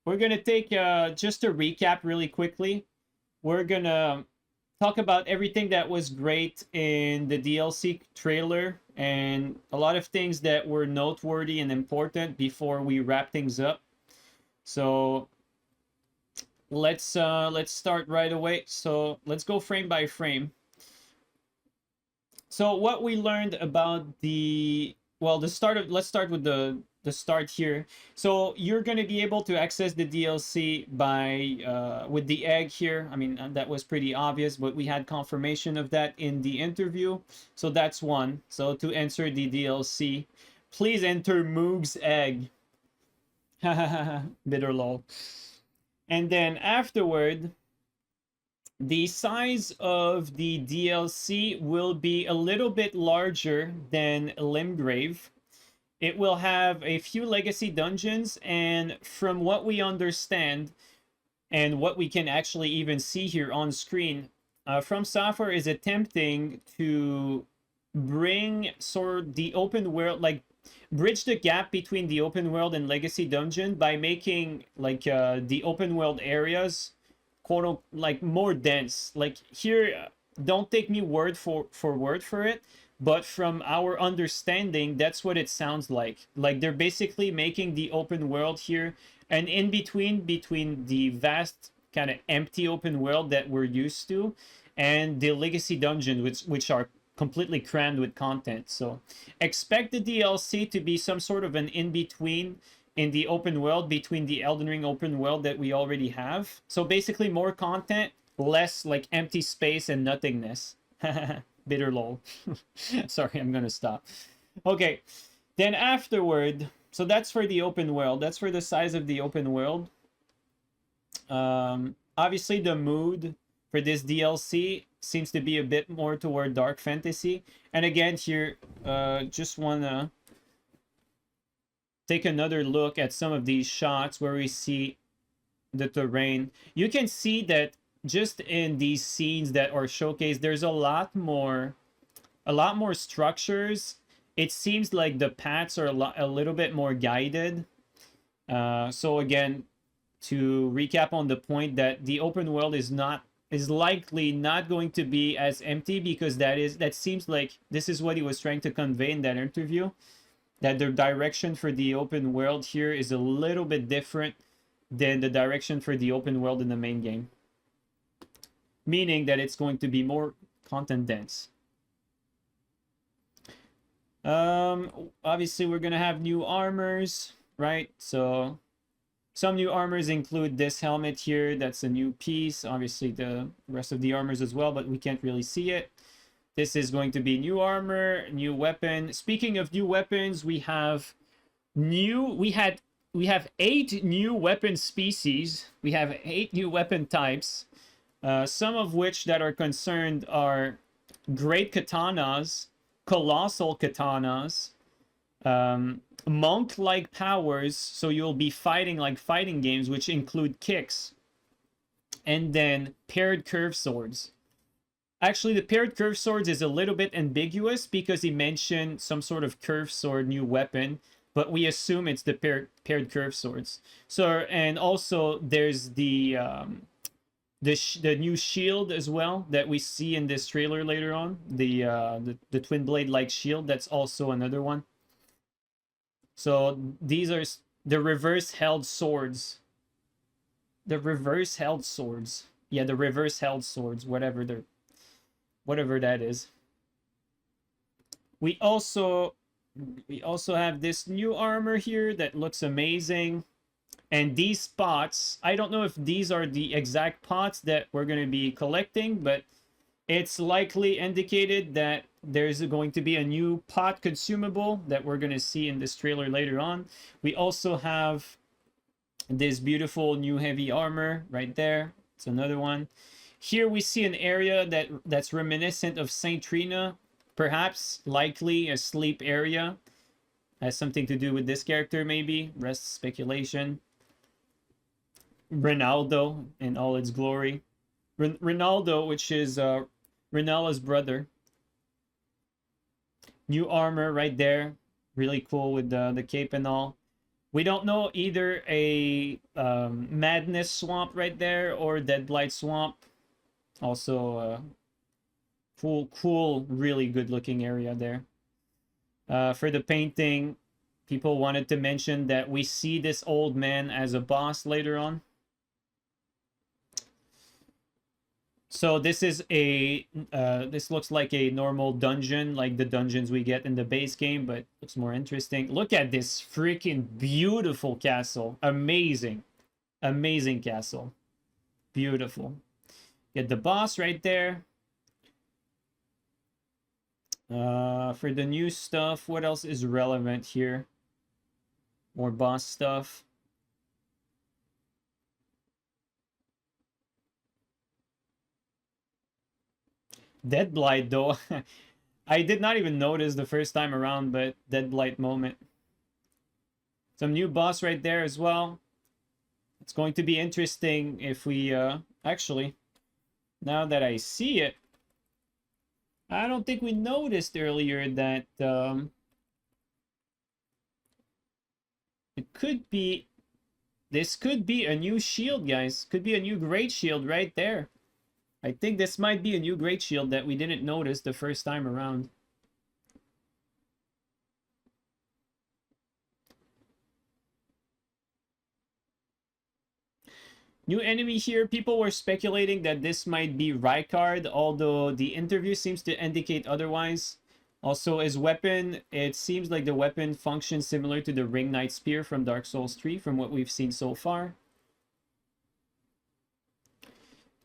we're gonna take just a recap really quickly. We're gonna talk about everything that was great in the DLC trailer and a lot of things that were noteworthy and important before we wrap things up. So let's start right away. So let's go frame by frame. So what we learned about the start of, let's start with the start here. So you're going to be able to access the DLC by with the egg here. I mean, that was pretty obvious, but we had confirmation of that in the interview. So that's one. So to enter the DLC, please enter Moog's egg. Bitter lol. And then afterward, the size of the DLC will be a little bit larger than Limgrave. It will have a few legacy dungeons, and from what we understand, and what we can actually even see here on screen, From Software is attempting to bring sort of the open world, like bridge the gap between the open world and legacy dungeon by making like the open world areas quote like more dense. Like here, don't take me word for word for it, but from our understanding, that's what it sounds like. Like they're basically making the open world here and in between the vast kind of empty open world that we're used to and the legacy dungeon, which are completely crammed with content. So expect the DLC to be some sort of an in-between in the open world between the Elden Ring open world that we already have. So basically more content, less like empty space and nothingness. Bitter lol. Sorry, I'm gonna stop. Okay, then afterward, so that's for the open world. That's for the size of the open world. Obviously the mood for this DLC seems to be a bit more toward dark fantasy. And again here, just wanna take another look at some of these shots where we see the terrain. You can see that just in these scenes that are showcased, there's a lot more structures. It seems like the paths are a little bit more guided. So again, to recap on the point that the open world is likely not going to be as empty, because that seems like this is what he was trying to convey in that interview, that the direction for the open world here is a little bit different than the direction for the open world in the main game. Meaning that it's going to be more content dense. Obviously we're gonna have new armors, right? So some new armors include this helmet here. That's a new piece. Obviously the rest of the armors as well, but we can't really see it. This is going to be new armor, new weapon. Speaking of new weapons, we have 8 new weapon species. We have 8 new weapon types. Some of which that are concerned are great katanas, colossal katanas, monk-like powers, so you'll be fighting like fighting games, which include kicks, and then paired curved swords. Actually, the paired curved swords is a little bit ambiguous because he mentioned some sort of curved sword new weapon, but we assume it's the paired curved swords. So, and also there's the new shield as well that we see in this trailer later on. The twin blade like shield, that's also another one. So these are the reverse held swords. The reverse held swords. Yeah, the reverse held swords, whatever that is. We also have this new armor here that looks amazing. And these pots, I don't know if these are the exact pots that we're going to be collecting, but it's likely indicated that there's going to be a new pot consumable that we're going to see in this trailer later on. We also have this beautiful new heavy armor right there. It's another one. Here we see an area that's reminiscent of Saintriot, perhaps likely a sleep area. Has something to do with this character maybe, rest speculation. Ronaldo in all its glory. Ronaldo, which is Renella's brother. New armor right there. Really cool with the cape and all. We don't know either a Madness Swamp right there or Deadblight Swamp. Also, cool, really good looking area there. For the painting, people wanted to mention that we see this old man as a boss later on. So this is a this looks like a normal dungeon, like the dungeons we get in the base game, but looks more interesting. Look at this freaking beautiful castle. Amazing. Amazing castle. Beautiful. Get the boss right there. For the new stuff, what else is relevant here? More boss stuff. Deadblight, though. I did not even notice the first time around, but Deadblight moment. Some new boss right there as well. It's going to be interesting if we... actually, now that I see it, I don't think we noticed earlier that... it could be... This could be a new shield, guys. Could be a new great shield right there. I think this might be a new great shield that we didn't notice the first time around. New enemy here. People were speculating that this might be Rykard, although the interview seems to indicate otherwise. Also, his weapon, it seems like the weapon functions similar to the Ring Knight Spear from Dark Souls 3, from what we've seen so far.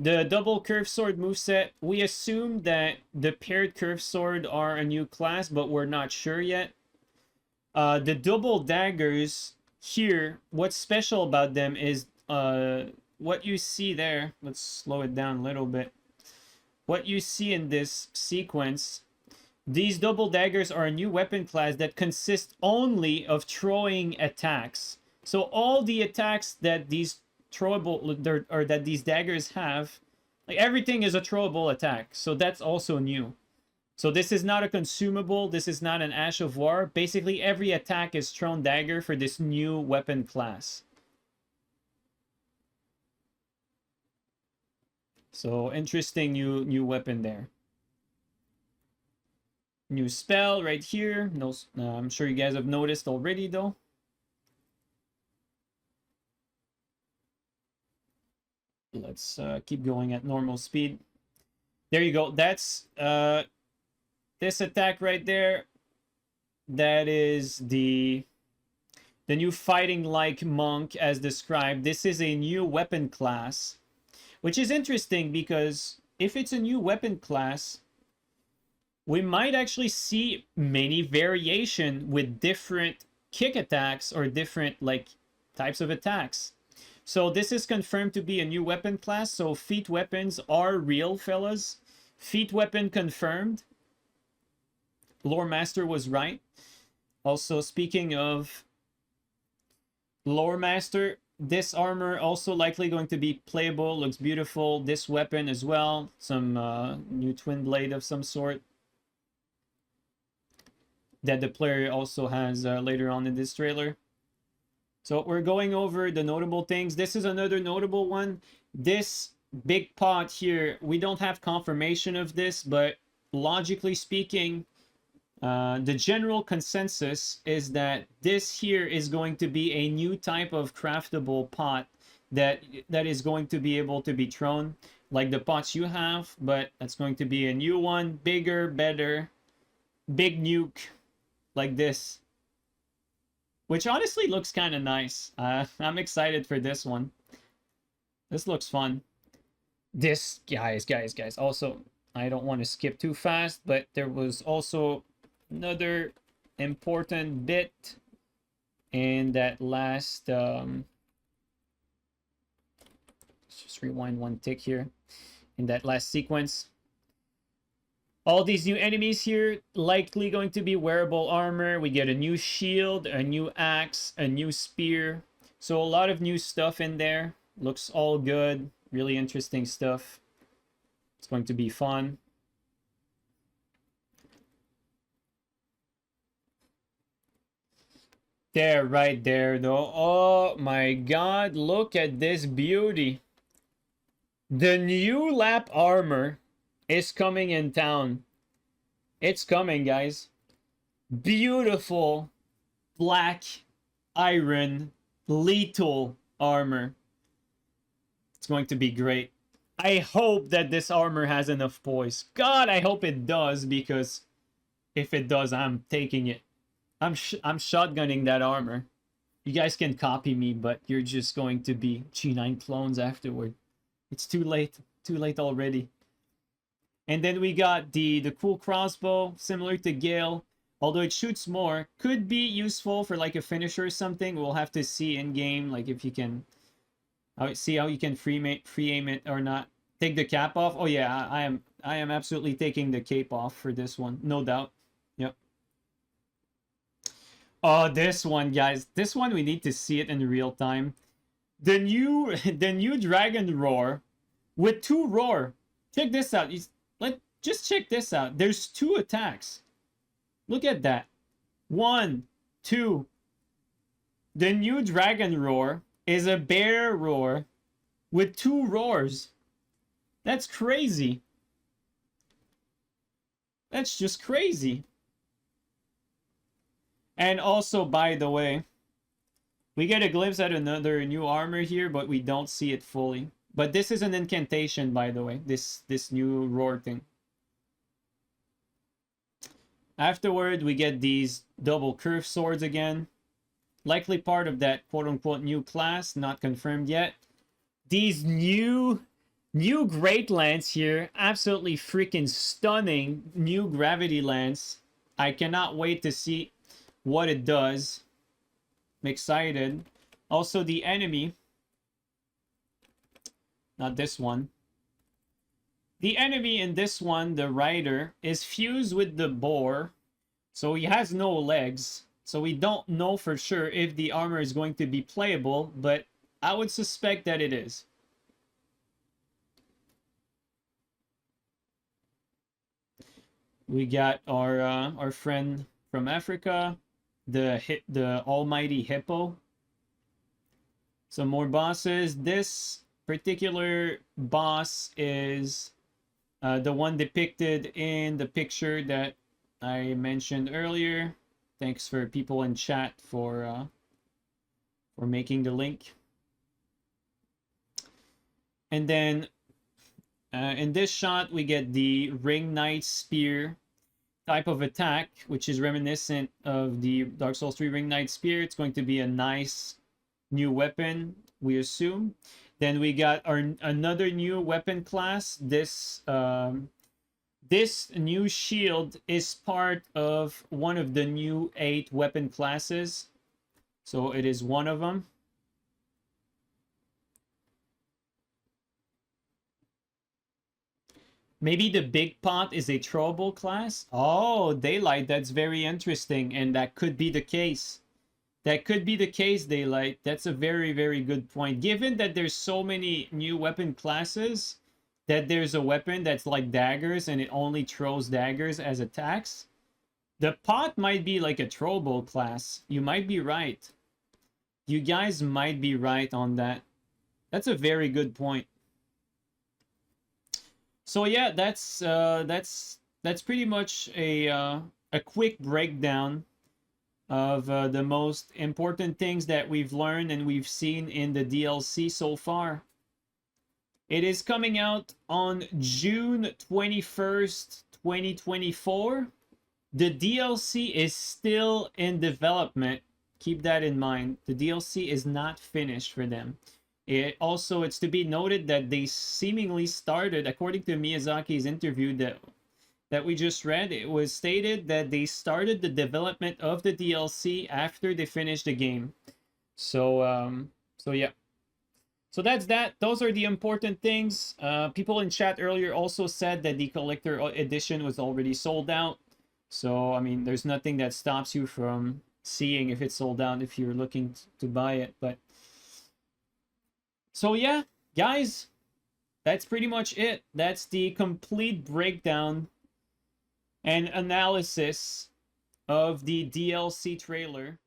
The double curved sword moveset, we assume that the paired curved sword are a new class, but we're not sure yet. The double daggers here, what's special about them is what you see there. Let's slow it down a little bit. What you see in this sequence, these double daggers are a new weapon class that consists only of throwing attacks. So all the attacks that these throwable or that these daggers have, like everything is a throwable attack. So that's also new. So this is not a consumable, this is not an Ash of War. Basically every attack is thrown dagger for this new weapon class. So interesting new weapon there. New spell right here. No, I'm sure you guys have noticed already though. Let's keep going at normal speed. There you go. That's this attack right there. That is the new fighting like monk as described. This is a new weapon class, which is interesting because if it's a new weapon class, we might actually see many variation with different kick attacks or different like types of attacks. So this is confirmed to be a new weapon class. So feet weapons are real, fellas. Feet weapon confirmed. Lore Master was right. Also, speaking of Lore Master, this armor also likely going to be playable. Looks beautiful. This weapon as well. Some new twin blade of some sort that the player also has later on in this trailer. So we're going over the notable things. This is another notable one. This big pot here, we don't have confirmation of this, but logically speaking, the general consensus is that this here is going to be a new type of craftable pot that is going to be able to be thrown like the pots you have, but that's going to be a new one, bigger, better, big nuke like this, which honestly looks kind of nice. I'm excited for this one. This looks fun. This, guys. Also, I don't want to skip too fast, but there was also another important bit in that last... let's just rewind one tick here. In that last sequence. All these new enemies here, likely going to be wearable armor. We get a new shield, a new axe, a new spear. So a lot of new stuff in there. Looks all good. Really interesting stuff. It's going to be fun. There, right there, though. Oh my god, look at this beauty. The new lap armor is coming in town. It's coming, guys. Beautiful black iron lethal armor. It's going to be great. I hope that this armor has enough poise. God, I hope it does, because if it does, I'm taking it. I'm shotgunning that armor. You guys can copy me, but you're just going to be JeeNiNe clones afterward. It's too late. Too late already. And then we got the cool crossbow, similar to Gale. Although it shoots more. Could be useful for like a finisher or something. We'll have to see in-game, like if you can... see how you can free-aim it or not. Take the cap off. Oh yeah, I am absolutely taking the cape off for this one. No doubt. Yep. Oh, this one, guys. This one, we need to see it in real time. The new Dragon Roar with 2 Roar. Check this out. Just check this out. There's 2 attacks. Look at that. 1, 2. The new Dragon Roar is a bear roar with 2 roars. That's crazy. That's just crazy. And also, by the way, we get a glimpse at another new armor here, but we don't see it fully. But this is an incantation, by the way. This new roar thing. Afterward, we get these double curved swords again. Likely part of that quote-unquote new class, not confirmed yet. These new Great Lance here, absolutely freaking stunning new Gravity Lance. I cannot wait to see what it does. I'm excited. Also, the enemy, not this one. The enemy in this one, the rider, is fused with the boar, so he has no legs. So we don't know for sure if the armor is going to be playable, but I would suspect that it is. We got our friend from Africa, the almighty hippo. Some more bosses. This particular boss is the one depicted in the picture that I mentioned earlier. Thanks for people in chat for making the link. And then in this shot, we get the Ring Knight Spear type of attack, which is reminiscent of the Dark Souls 3 Ring Knight Spear. It's going to be a nice new weapon, we assume. Then we got another new weapon class. This new shield is part of one of the new 8 weapon classes. So it is one of them. Maybe the big pot is a throwable class? Oh, Daylight, that's very interesting. And that could be the case. That could be the case, Daylight. That's a very, very good point. Given that there's so many new weapon classes, that there's a weapon that's like daggers and it only throws daggers as attacks, the pot might be like a throwable class. You might be right. You guys might be right on that. That's a very good point. So yeah, that's pretty much a quick breakdown of the most important things that we've learned and we've seen in the DLC so far. It is coming out on June 21st, 2024. The DLC is still in development. Keep that in mind. The DLC is not finished for them. It's to be noted that they seemingly started, according to Miyazaki's interview that we just read, it was stated that they started the development of the DLC after they finished the game. So yeah. So that's that. Those are the important things. People in chat earlier also said that the collector edition was already sold out. So, I mean, there's nothing that stops you from seeing if it's sold out if you're looking to buy it. But so yeah, guys, that's pretty much it. That's the complete breakdown and analysis of the DLC trailer.